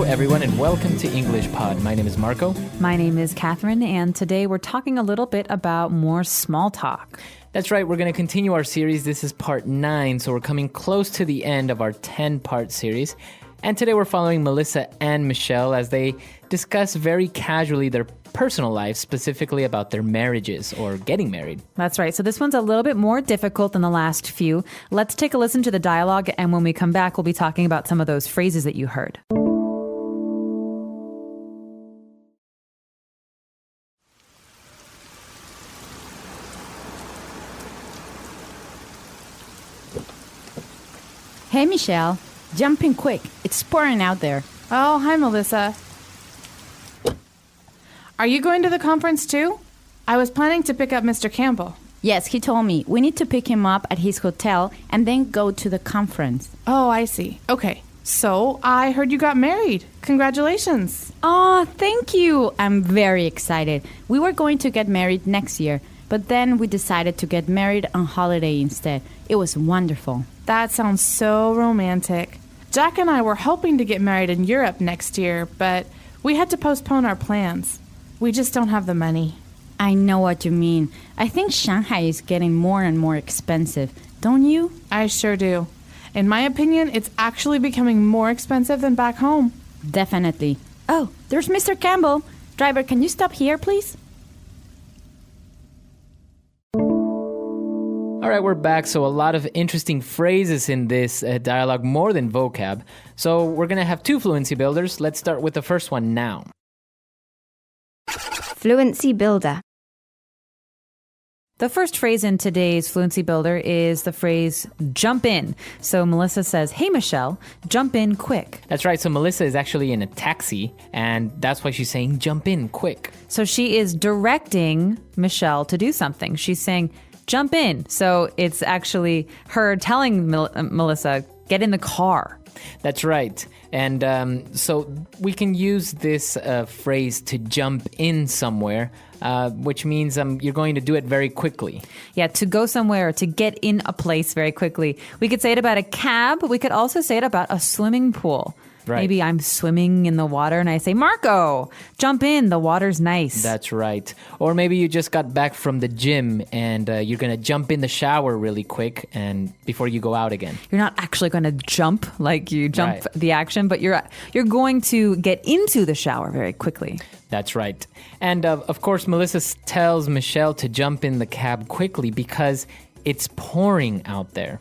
everyone, and welcome to English Pod. My name is Marco. My name is Catherine, and today we're talking a little bit about more small talk. That's right, we're going to continue our series. This is part 9, so we're coming close to the end of our 10-part series. And today we're following Melissa and Michelle as they discuss very casually their personal lives, specifically about their marriages or getting married. That's right. So this one's a little bit more difficult than the last few. Let's take a listen to the dialogue, and when we come back, we'll be talking about some of those phrases that you heard. Hey, Michelle. Jump in quick. It's pouring out there. Oh, hi, Melissa. Are you going to the conference too? I was planning to pick up Mr. Campbell. Yes, he told me. We need to pick him up at his hotel and then go to the conference. Oh, I see. Okay. So, I heard you got married. Congratulations. Oh, thank you. I'm very excited. We were going to get married next year, but then we decided to get married on holiday instead. It was wonderful. That sounds so romantic. Jack and I were hoping to get married in Europe next year, but we had to postpone our plans. We just don't have the money. I know what you mean. I think Shanghai is getting more and more expensive, don't you? I sure do. In my opinion, it's actually becoming more expensive than back home. Definitely. Oh, there's Mr. Campbell. Driver, can you stop here, please? All right, we're back. So a lot of interesting phrases in this dialogue, more than vocab. So we're going to have 2 fluency builders. Let's start with the first one now. Fluency builder. The first phrase in today's Fluency Builder is the phrase, jump in. So Melissa says, hey, Michelle, jump in quick. That's right. So Melissa is actually in a taxi, and that's why she's saying jump in quick. So she is directing Michelle to do something. She's saying, jump in. So it's actually her telling Melissa, get in the car. That's right. And so we can use this phrase to jump in somewhere, which means you're going to do it very quickly. Yeah, to go somewhere, to get in a place very quickly. We could say it about a cab. We could also say it about a swimming pool. Right. Maybe I'm swimming in the water and I say, Marco, jump in. The water's nice. That's right. Or maybe you just got back from the gym and you're going to jump in the shower really quick and before you go out again. You're not actually going to jump like you jump Right. the action, but you're going to get into the shower very quickly. That's right. And of course, Melissa tells Michelle to jump in the cab quickly because it's pouring out there.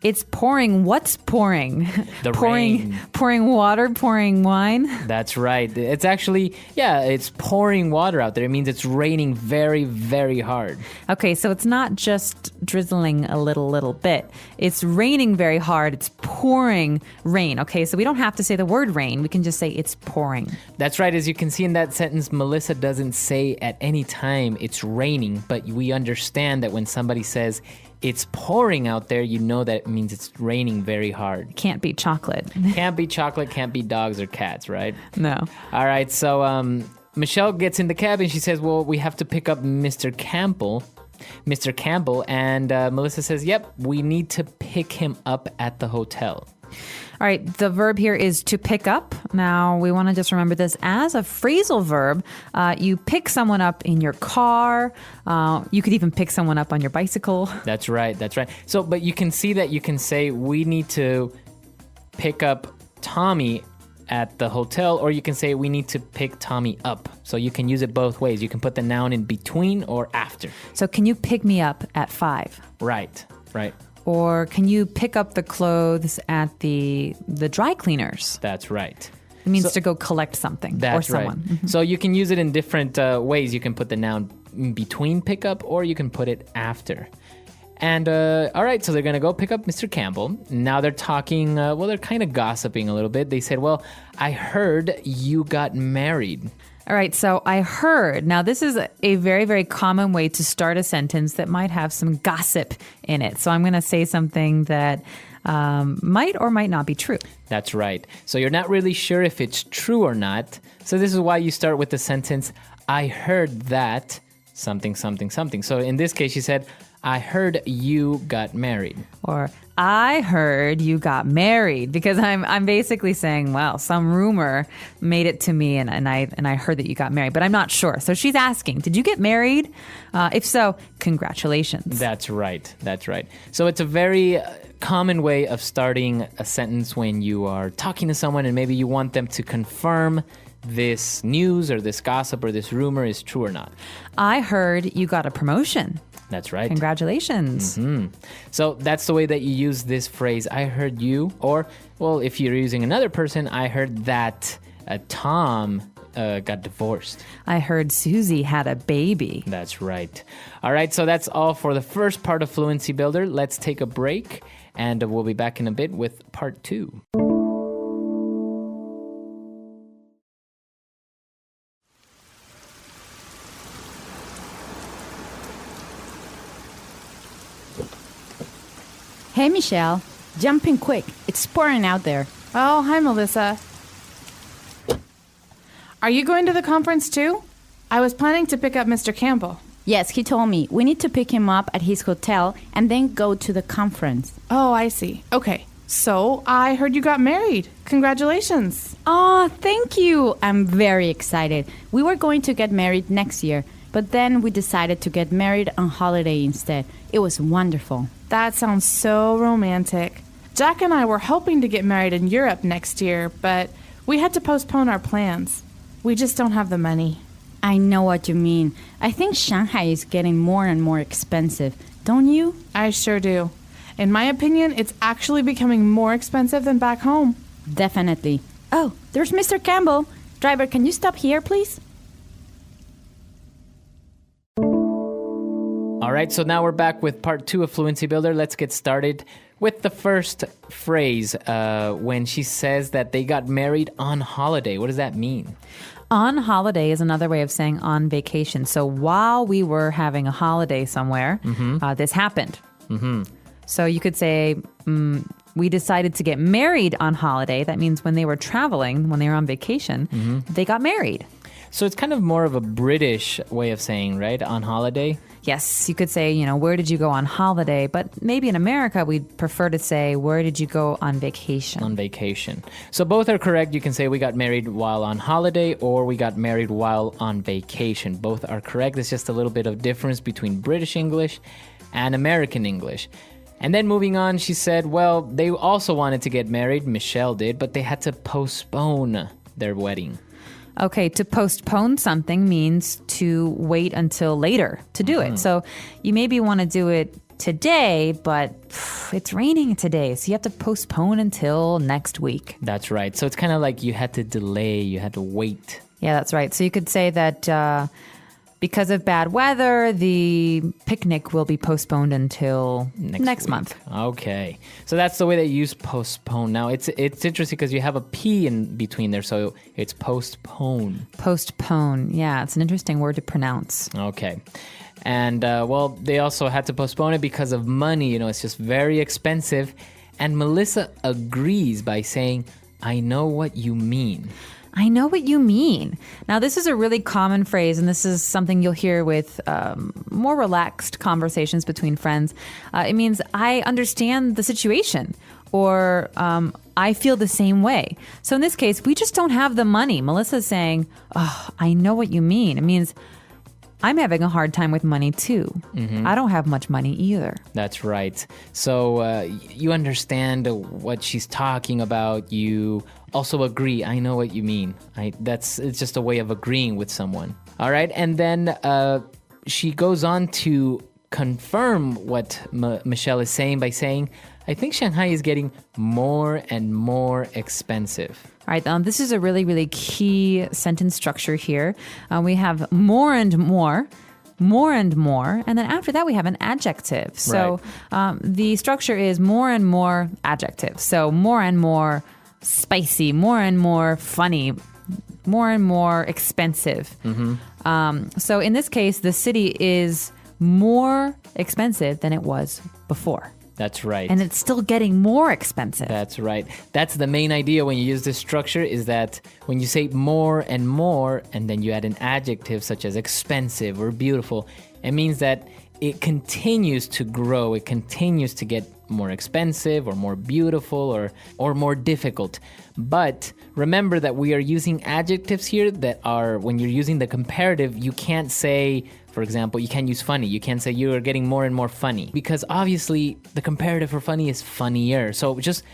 It's pouring. What's pouring? The pouring, rain. Pouring water, pouring wine. That's right. It's actually, it's pouring water out there. It means it's raining very, very hard. Okay, so it's not just drizzling a little bit. It's raining very hard. It's pouring rain. Okay, so we don't have to say the word rain. We can just say it's pouring. That's right. As you can see in that sentence, Melissa doesn't say at any time it's raining, but we understand that when somebody says it's pouring out there, you know that it means it's raining very hard. Can't be chocolate. Can't be chocolate, can't be dogs or cats, right? No. All right, so Michelle gets in the cab and she says, well, we have to pick up Mr. Campbell, and Melissa says, yep, we need to pick him up at the hotel. All right, the verb here is to pick up. Now, we want to just remember this as a phrasal verb. You pick someone up in your car. You could even pick someone up on your bicycle. That's right. So, but you can see that you can say, we need to pick up Tommy at the hotel, or you can say, we need to pick Tommy up. So you can use it both ways. You can put the noun in between or after. So can you pick me up at 5? Right. Or can you pick up the clothes at the dry cleaners? That's right. It means to go collect something or someone. Right. So you can use it in different ways. You can put the noun in between pick up, or you can put it after. And all right, so they're going to go pick up Mr. Campbell. Now they're talking, they're kind of gossiping a little bit. They said, well, I heard you got married. All right, so I heard. Now, this is a very, very common way to start a sentence that might have some gossip in it. So I'm going to say something that might or might not be true. That's right. So you're not really sure if it's true or not. So this is why you start with the sentence, I heard that something, something, something. So in this case, you said, I heard you got married. Or I heard you got married, because I'm basically saying, well, some rumor made it to me and I heard that you got married, but I'm not sure. So she's asking, did you get married? If so, congratulations. That's right. That's right. So it's a very common way of starting a sentence when you are talking to someone and maybe you want them to confirm this news or this gossip or this rumor is true or not. I heard you got a promotion. That's right. Congratulations. So that's the way that you use this phrase, I heard you. Or, well, if you're using another person, I heard that Tom got divorced. I heard Susie had a baby. That's right. All right, so that's all for the first part of Fluency Builder. Let's take a break, and we'll be back in a bit with part 2. Hey, Michelle. Jump in quick. It's pouring out there. Oh, hi, Melissa. Are you going to the conference too? I was planning to pick up Mr. Campbell. Yes, he told me. We need to pick him up at his hotel and then go to the conference. Oh, I see. Okay. So, I heard you got married. Congratulations. Oh, thank you. I'm very excited. We were going to get married next year, but then we decided to get married on holiday instead. It was wonderful. That sounds so romantic. Jack and I were hoping to get married in Europe next year, but we had to postpone our plans. We just don't have the money. I know what you mean. I think Shanghai is getting more and more expensive, don't you? I sure do. In my opinion, it's actually becoming more expensive than back home. Definitely. Oh, there's Mr. Campbell. Driver, can you stop here, please? All right, so now we're back with part 2 of Fluency Builder. Let's get started with the first phrase when she says that they got married on holiday. What does that mean? On holiday is another way of saying on vacation. So while we were having a holiday somewhere, this happened. So you could say, we decided to get married on holiday. That means when they were traveling, when they were on vacation, they got married. So it's kind of more of a British way of saying, right? On holiday? Yes, you could say, where did you go on holiday? But maybe in America, we'd prefer to say, where did you go on vacation? On vacation. So both are correct. You can say we got married while on holiday or we got married while on vacation. Both are correct. There's just a little bit of difference between British English and American English. And then moving on, she said, well, they also wanted to get married. Michelle did, but they had to postpone their wedding. Okay, to postpone something means to wait until later to do it. So you maybe want to do it today, but it's raining today, so you have to postpone until next week. That's right. So it's kind of like you had to delay, you had to wait. Yeah, that's right. So you could say that because of bad weather, the picnic will be postponed until next week. month. Okay. So that's the way that you use postpone. Now, it's interesting because you have a P in between there, so it's postpone. Postpone. Yeah, it's an interesting word to pronounce. Okay. And, well, they also had to postpone it because of money. It's just very expensive. And Melissa agrees by saying, I know what you mean. I know what you mean. Now, this is a really common phrase, and this is something you'll hear with more relaxed conversations between friends. It means, I understand the situation, or I feel the same way. So in this case, we just don't have the money. Melissa's saying, oh, I know what you mean. It means, I'm having a hard time with money too. I don't have much money either. That's right. So you understand what she's talking about. You also agree. I know what you mean. It's just a way of agreeing with someone. All right. And then she goes on to confirm what Michelle is saying by saying, I think Shanghai is getting more and more expensive. All right, this is a really, really key sentence structure here. We have more and more, and then after that we have an adjective. So the structure is more and more adjective. So more and more spicy, more and more funny, more and more expensive. So in this case, the city is more expensive than it was before. That's right. And it's still getting more expensive. That's right. That's the main idea when you use this structure, is that when you say more, and then you add an adjective such as expensive or beautiful, it means that it continues to grow. It continues to get more expensive or more beautiful or more difficult. But remember that we are using adjectives here that are, when you're using the comparative, you can't say, for example, you can't use funny. You can't say you are getting more and more funny, because obviously the comparative for funny is funnier. So just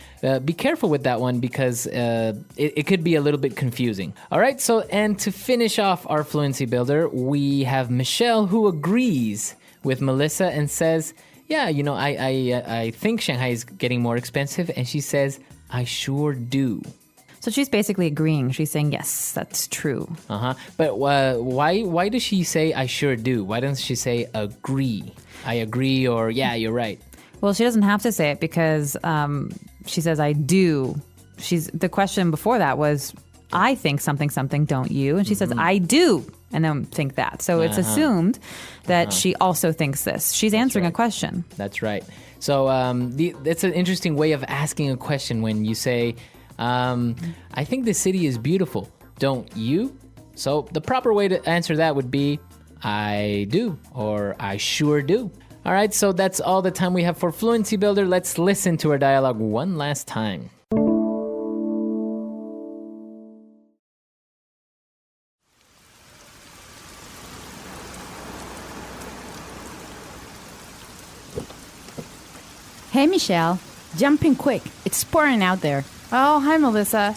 be careful with that one, because it could be a little bit confusing. All right, so and to finish off our fluency builder, we have Michelle, who agrees with Melissa and says, yeah, you know, I think Shanghai is getting more expensive. And she says, I sure do. So she's basically agreeing. She's saying, yes, that's true. But why does she say I sure do? Why doesn't she say agree? I agree, or yeah, you're right. Well, she doesn't have to say it because she says I do. The question before that was, I think something, something, don't you? And she says, I do. And then think that. So it's assumed that she also thinks this. She's answering a question. That's right. So it's an interesting way of asking a question when you say, I think the city is beautiful, don't you? So the proper way to answer that would be, I do, or I sure do. All right, so that's all the time we have for Fluency Builder. Let's listen to our dialogue one last time. Hey, Michelle. Jump in quick. It's pouring out there. Oh, hi, Melissa.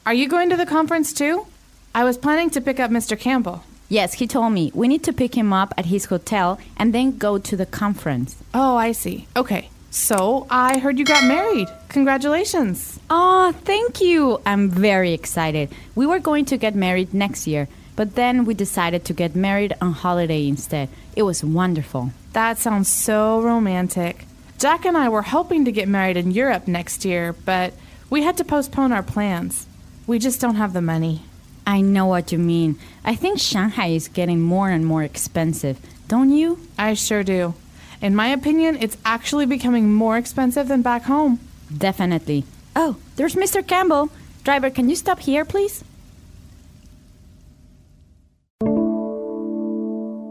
Are you going to the conference too? I was planning to pick up Mr. Campbell. Yes, he told me. We need to pick him up at his hotel and then go to the conference. Oh, I see. Okay. So, I heard you got married. Congratulations. Oh, thank you. I'm very excited. We were going to get married next year, but then we decided to get married on holiday instead. It was wonderful. That sounds so romantic. Jack and I were hoping to get married in Europe next year, but we had to postpone our plans. We just don't have the money. I know what you mean. I think Shanghai is getting more and more expensive, don't you? I sure do. In my opinion, it's actually becoming more expensive than back home. Definitely. Oh, there's Mr. Campbell. Driver, can you stop here, please?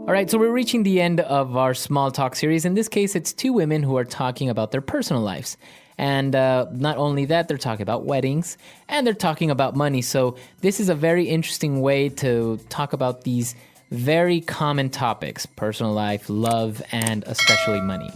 All right, so we're reaching the end of our small talk series. In this case, it's two women who are talking about their personal lives. And not only that, they're talking about weddings and they're talking about money. So this is a very interesting way to talk about these very common topics: personal life, love, and especially money.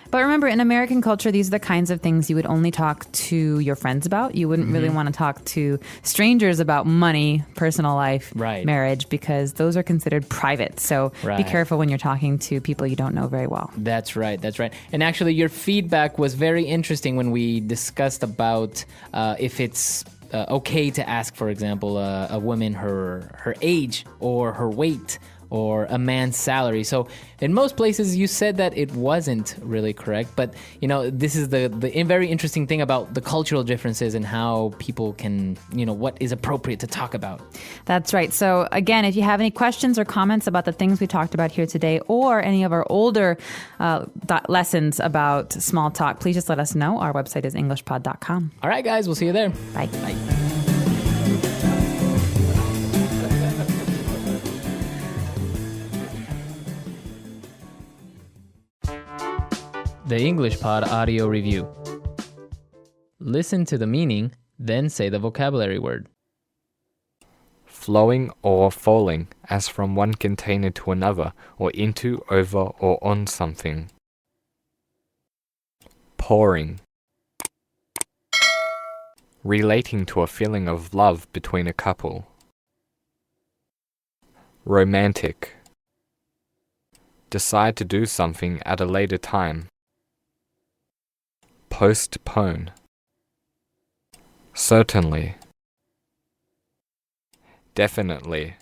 But remember, in American culture, these are the kinds of things you would only talk to your friends about. You wouldn't really want to talk to strangers about money, personal life, marriage, because those are considered private. So be careful when you're talking to people you don't know very well. That's right. That's right. And actually, your feedback was very interesting when we discussed about if it's okay to ask, for example, a woman her age or her weight, or a man's salary. So in most places you said that it wasn't really correct, but you know, this is the very interesting thing about the cultural differences and how people can, you know, what is appropriate to talk about. That's right. So again, if you have any questions or comments about the things we talked about here today, or any of our older lessons about small talk, please just let us know. Our website is englishpod.com. All right, guys, we'll see you there. Bye. Bye. The English Pod Audio Review. Listen to the meaning, then say the vocabulary word. Flowing or falling, as from one container to another, or into, over, or on something. Pouring. Relating to a feeling of love between a couple. Romantic. Decide to do something at a later time. Postpone. Certainly. Definitely.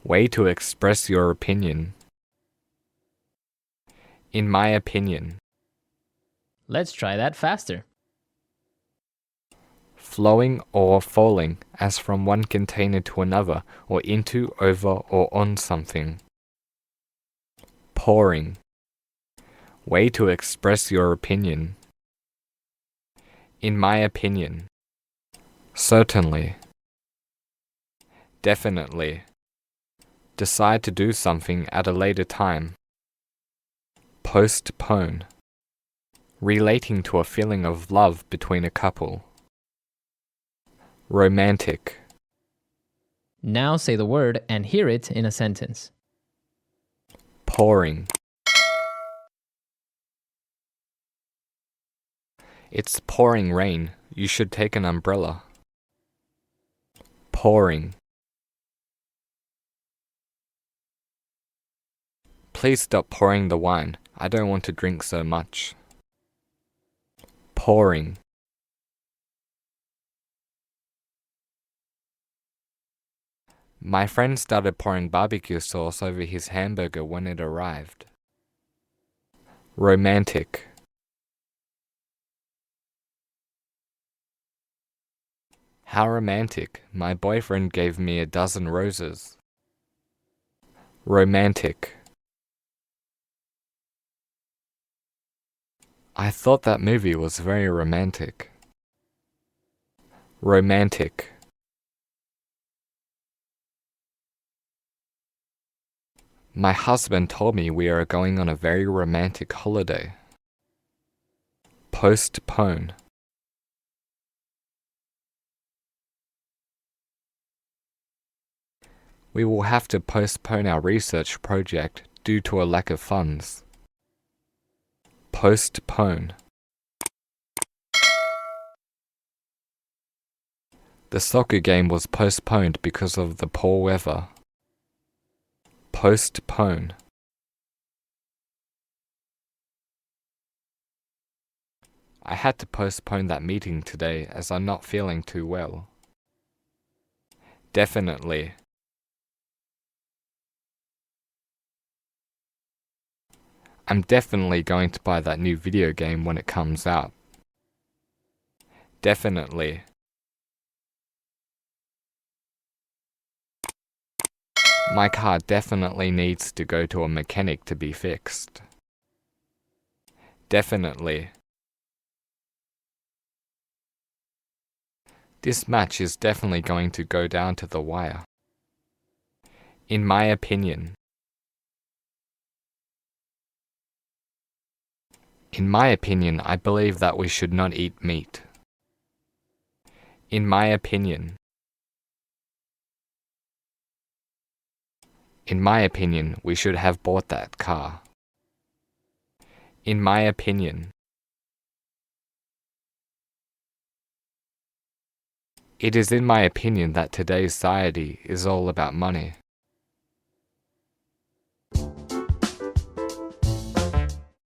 Way to express your opinion. In my opinion. Let's try that faster. Flowing or falling, as from one container to another, or into, over, or on something. Pouring. Way to express your opinion. In my opinion. Certainly. Definitely. Decide to do something at a later time. Postpone. Relating to a feeling of love between a couple. Romantic. Now say the word and hear it in a sentence. Pouring. It's pouring rain. You should take an umbrella. Pouring. Please stop pouring the wine. I don't want to drink so much. Pouring. My friend started pouring barbecue sauce over his hamburger when it arrived. Romantic. How romantic. My boyfriend gave me a dozen roses. Romantic. I thought that movie was very romantic. Romantic. My husband told me we are going on a very romantic holiday. Postpone. We will have to postpone our research project due to a lack of funds. Postpone. The soccer game was postponed because of the poor weather. Postpone. I had to postpone that meeting today as I'm not feeling too well. Definitely. I'm definitely going to buy that new video game when it comes out. Definitely. My car definitely needs to go to a mechanic to be fixed. Definitely. This match is definitely going to go down to the wire. In my opinion. In my opinion, I believe that we should not eat meat. In my opinion. In my opinion, we should have bought that car. In my opinion. It is in my opinion that today's society is all about money.